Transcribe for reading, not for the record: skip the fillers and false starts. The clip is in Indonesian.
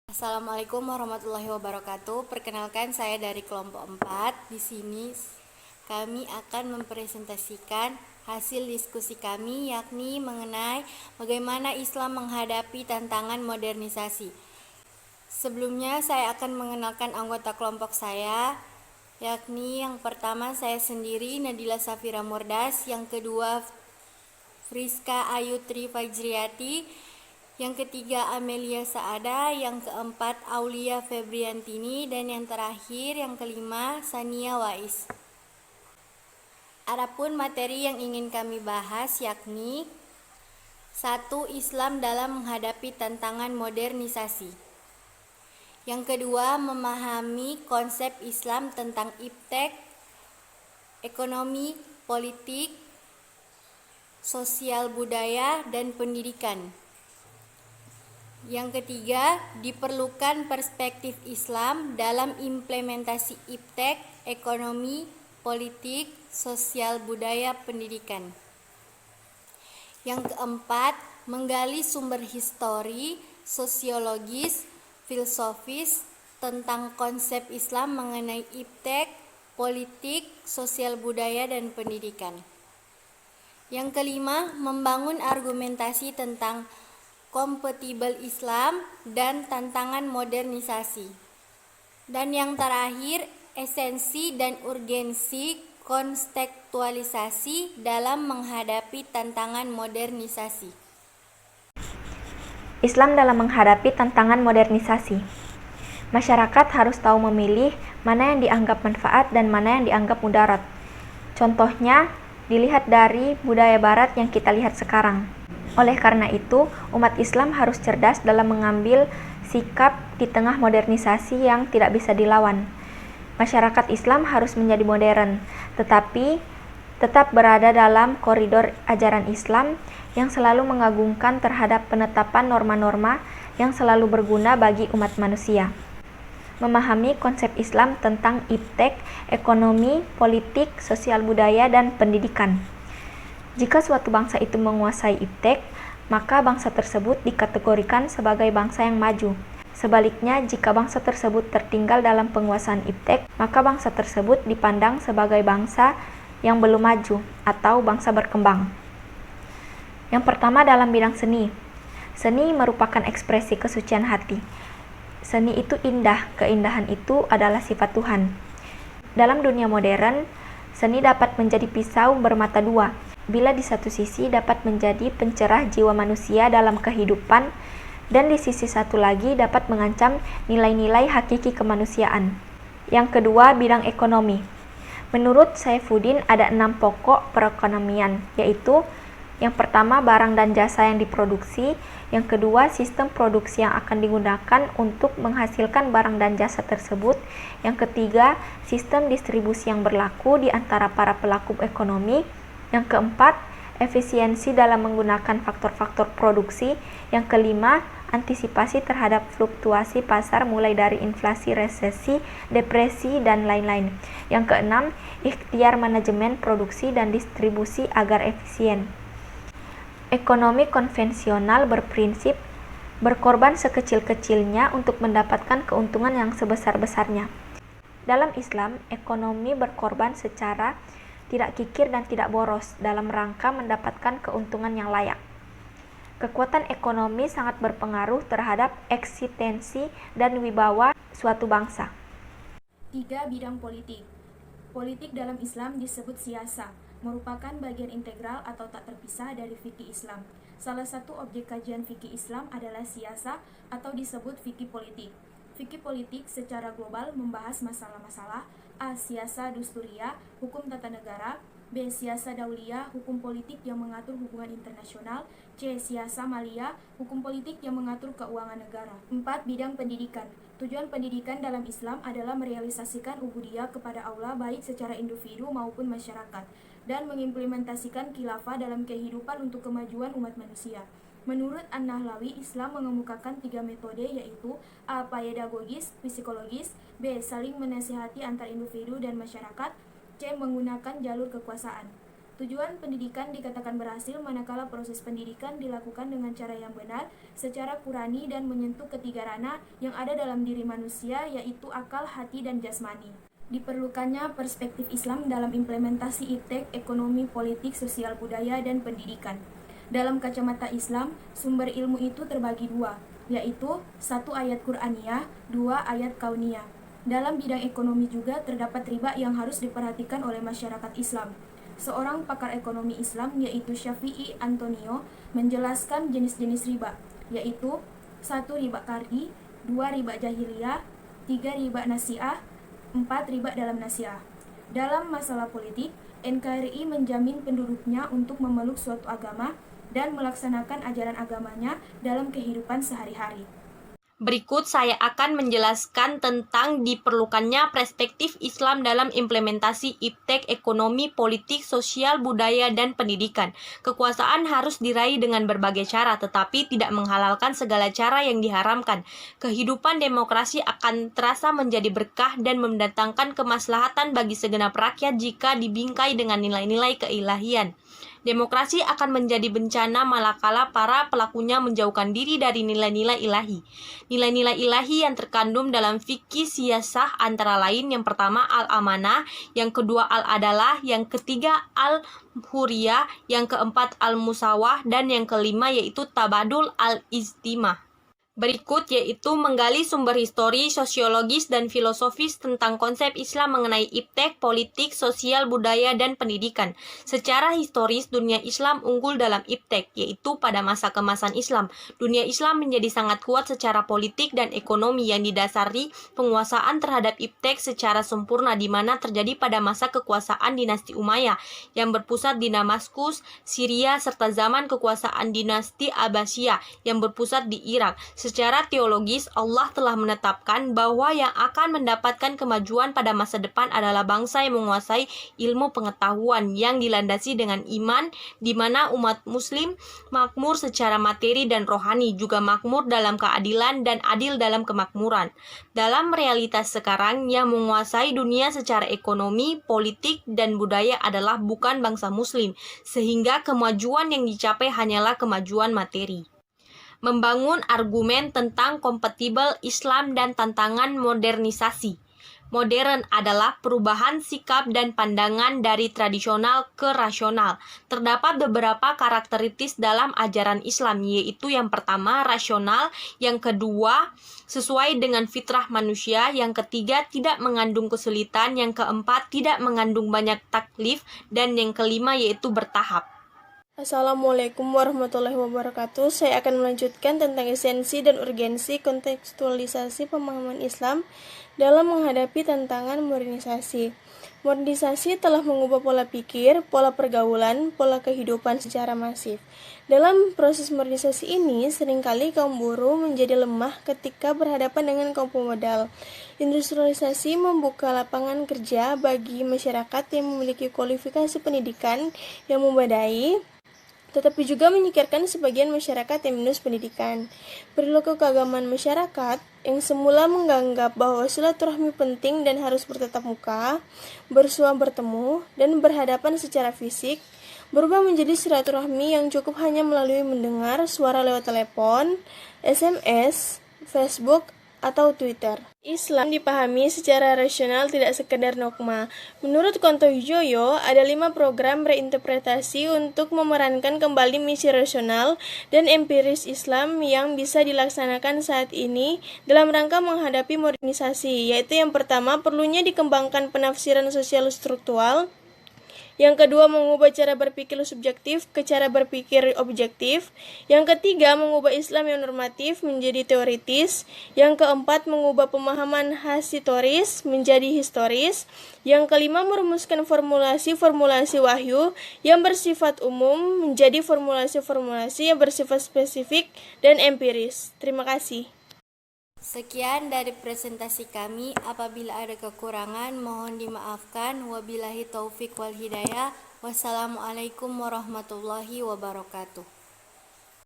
Assalamualaikum warahmatullahi wabarakatuh. Perkenalkan, saya dari kelompok 4. Di sini kami akan mempresentasikan hasil diskusi kami, yakni mengenai bagaimana Islam menghadapi tantangan modernisasi. Sebelumnya saya akan mengenalkan anggota kelompok saya, yakni yang pertama saya sendiri, Nadila Safira Mordas, yang kedua Friska Ayu Tri Fajriati, yang ketiga Amelia Saada, yang keempat Aulia Febriantini, dan yang terakhir yang kelima Sania Wais. Adapun materi yang ingin kami bahas yakni 1. Islam dalam menghadapi tantangan modernisasi. Yang kedua, memahami konsep Islam tentang iptek, ekonomi, politik, sosial budaya, dan pendidikan. Yang ketiga, diperlukan perspektif Islam dalam implementasi iptek, ekonomi, politik, sosial budaya, pendidikan. Yang keempat, menggali sumber histori, sosiologis, filosofis tentang konsep Islam mengenai iptek, politik, sosial budaya, dan pendidikan. Yang kelima, membangun argumentasi tentang kompatibel Islam dan tantangan modernisasi. Dan yang terakhir, esensi dan urgensi kontekstualisasi dalam menghadapi tantangan modernisasi. Islam dalam menghadapi tantangan modernisasi. Masyarakat harus tahu memilih mana yang dianggap manfaat dan mana yang dianggap mudarat. Contohnya, dilihat dari budaya barat yang kita lihat sekarang. Oleh karena itu, umat Islam harus cerdas dalam mengambil sikap di tengah modernisasi yang tidak bisa dilawan. Masyarakat Islam harus menjadi modern, tetapi tetap berada dalam koridor ajaran Islam yang selalu mengagungkan terhadap penetapan norma-norma yang selalu berguna bagi umat manusia. Memahami konsep Islam tentang iptek, ekonomi, politik, sosial budaya, dan pendidikan. Jika suatu bangsa itu menguasai iptek, maka bangsa tersebut dikategorikan sebagai bangsa yang maju. Sebaliknya, jika bangsa tersebut tertinggal dalam penguasaan iptek, maka bangsa tersebut dipandang sebagai bangsa yang belum maju atau bangsa berkembang. Yang pertama, dalam bidang seni. Seni merupakan ekspresi kesucian hati. Seni itu indah, keindahan itu adalah sifat Tuhan. Dalam dunia modern, seni dapat menjadi pisau bermata dua. Bila di satu sisi dapat menjadi pencerah jiwa manusia dalam kehidupan, dan di sisi satu lagi dapat mengancam nilai-nilai hakiki kemanusiaan. Yang kedua, bidang ekonomi. Menurut Saifuddin ada 6 pokok perekonomian, yaitu yang pertama, barang dan jasa yang diproduksi. Yang kedua, sistem produksi yang akan digunakan untuk menghasilkan barang dan jasa tersebut. Yang ketiga, sistem distribusi yang berlaku di antara para pelaku ekonomi. Yang keempat, efisiensi dalam menggunakan faktor-faktor produksi. Yang kelima, antisipasi terhadap fluktuasi pasar mulai dari inflasi, resesi, depresi, dan lain-lain. Yang keenam, ikhtiar manajemen produksi dan distribusi agar efisien. Ekonomi konvensional berprinsip berkorban sekecil-kecilnya untuk mendapatkan keuntungan yang sebesar-besarnya. Dalam Islam, ekonomi berkorban secara tidak kikir dan tidak boros dalam rangka mendapatkan keuntungan yang layak. Kekuatan ekonomi sangat berpengaruh terhadap eksistensi dan wibawa suatu bangsa. 3. Bidang politik. Politik dalam Islam disebut siasa, merupakan bagian integral atau tak terpisah dari fikih Islam. Salah satu objek kajian fikih Islam adalah siasa atau disebut fikih politik. Fikih politik secara global membahas masalah-masalah A. Siasa dusturiyah, hukum tata negara. B. Siasa dauliyah, hukum politik yang mengatur hubungan internasional. C. Siasa maliyah, hukum politik yang mengatur keuangan negara. 4. Bidang pendidikan. Tujuan pendidikan dalam Islam adalah merealisasikan ubudiyah kepada Allah baik secara individu maupun masyarakat, dan mengimplementasikan khilafah dalam kehidupan untuk kemajuan umat manusia. Menurut An-Nahlawi, Islam mengemukakan 3 metode, yaitu A. Pedagogis, psikologis. B. Saling menasihati antar individu dan masyarakat. C. Menggunakan jalur kekuasaan. Tujuan pendidikan dikatakan berhasil manakala proses pendidikan dilakukan dengan cara yang benar, secara Qurani dan menyentuh ketiga ranah yang ada dalam diri manusia, yaitu akal, hati, dan jasmani. Diperlukannya perspektif Islam dalam implementasi iptek, ekonomi, politik, sosial, budaya, dan pendidikan. Dalam kacamata Islam, sumber ilmu itu terbagi dua, yaitu 1 ayat Qur'aniyah, 2 ayat kauniyah. Dalam bidang ekonomi juga terdapat riba yang harus diperhatikan oleh masyarakat Islam. Seorang pakar ekonomi Islam yaitu Syafi'i Antonio menjelaskan jenis-jenis riba, yaitu 1 riba kardi, 2 riba jahiliyah, 3 riba nasiah, 4 riba dalam nasiah. Dalam masalah politik, NKRI menjamin penduduknya untuk memeluk suatu agama dan melaksanakan ajaran agamanya dalam kehidupan sehari-hari. Berikut saya akan menjelaskan tentang diperlukannya perspektif Islam dalam implementasi iptek, ekonomi, politik, sosial, budaya, dan pendidikan. Kekuasaan harus diraih dengan berbagai cara, tetapi tidak menghalalkan segala cara yang diharamkan. Kehidupan demokrasi akan terasa menjadi berkah dan mendatangkan kemaslahatan bagi segenap rakyat jika dibingkai dengan nilai-nilai keilahian. Demokrasi akan menjadi bencana manakala para pelakunya menjauhkan diri dari nilai-nilai ilahi. Nilai-nilai ilahi yang terkandung dalam fikih siyasah antara lain yang pertama al-amanah, yang kedua al-adalah, yang ketiga al-huriyah, yang keempat al-musawah, dan yang kelima yaitu tabadul al-istimah. Berikut yaitu menggali sumber histori, sosiologis, dan filosofis tentang konsep Islam mengenai iptek, politik, sosial, budaya, dan pendidikan. Secara historis, dunia Islam unggul dalam iptek, yaitu pada masa kemasan Islam. Dunia Islam menjadi sangat kuat secara politik dan ekonomi yang didasari penguasaan terhadap iptek secara sempurna di mana terjadi pada masa kekuasaan dinasti Umayyah yang berpusat di Damaskus, Syria, serta zaman kekuasaan dinasti Abbasiyah yang berpusat di Irak. Secara teologis, Allah telah menetapkan bahwa yang akan mendapatkan kemajuan pada masa depan adalah bangsa yang menguasai ilmu pengetahuan yang dilandasi dengan iman, di mana umat muslim makmur secara materi dan rohani, juga makmur dalam keadilan dan adil dalam kemakmuran. Dalam realitas sekarang, yang menguasai dunia secara ekonomi, politik, dan budaya adalah bukan bangsa muslim, sehingga kemajuan yang dicapai hanyalah kemajuan materi. Membangun argumen tentang kompatibel Islam dan tantangan modernisasi. Modern adalah perubahan sikap dan pandangan dari tradisional ke rasional. Terdapat beberapa karakteristik dalam ajaran Islam, yaitu yang pertama rasional, yang kedua sesuai dengan fitrah manusia, yang ketiga tidak mengandung kesulitan, yang keempat tidak mengandung banyak taklif, dan yang kelima yaitu bertahap. Assalamualaikum warahmatullahi wabarakatuh. Saya akan melanjutkan tentang esensi dan urgensi kontekstualisasi pemahaman Islam dalam menghadapi tantangan modernisasi. Modernisasi telah mengubah pola pikir, pola pergaulan, pola kehidupan secara masif. Dalam proses modernisasi ini, seringkali kaum buruh menjadi lemah ketika berhadapan dengan kaum pemodal. Industrialisasi membuka lapangan kerja bagi masyarakat yang memiliki kualifikasi pendidikan yang memadai, tetapi juga menyingkirkan sebagian masyarakat yang minus pendidikan. Perilaku keagamaan masyarakat yang semula menganggap bahwa silaturahmi penting dan harus bertatap muka, bersua bertemu, dan berhadapan secara fisik, berubah menjadi silaturahmi yang cukup hanya melalui mendengar suara lewat telepon, SMS, Facebook, atau Twitter. Islam dipahami secara rasional, tidak sekedar dogma. Menurut Konto Wijoyo, ada 5 program reinterpretasi untuk memerankan kembali misi rasional dan empiris Islam yang bisa dilaksanakan saat ini dalam rangka menghadapi modernisasi, yaitu yang pertama, perlunya dikembangkan penafsiran sosial struktural. Yang kedua, mengubah cara berpikir subjektif ke cara berpikir objektif. Yang ketiga, mengubah Islam yang normatif menjadi teoritis. Yang keempat, mengubah pemahaman hasitoris menjadi historis. Yang kelima, merumuskan formulasi-formulasi wahyu yang bersifat umum menjadi formulasi-formulasi yang bersifat spesifik dan empiris. Terima kasih. Sekian dari presentasi kami. Apabila ada kekurangan, mohon dimaafkan. Wabillahi taufik wal hidayah. Wassalamualaikum warahmatullahi wabarakatuh.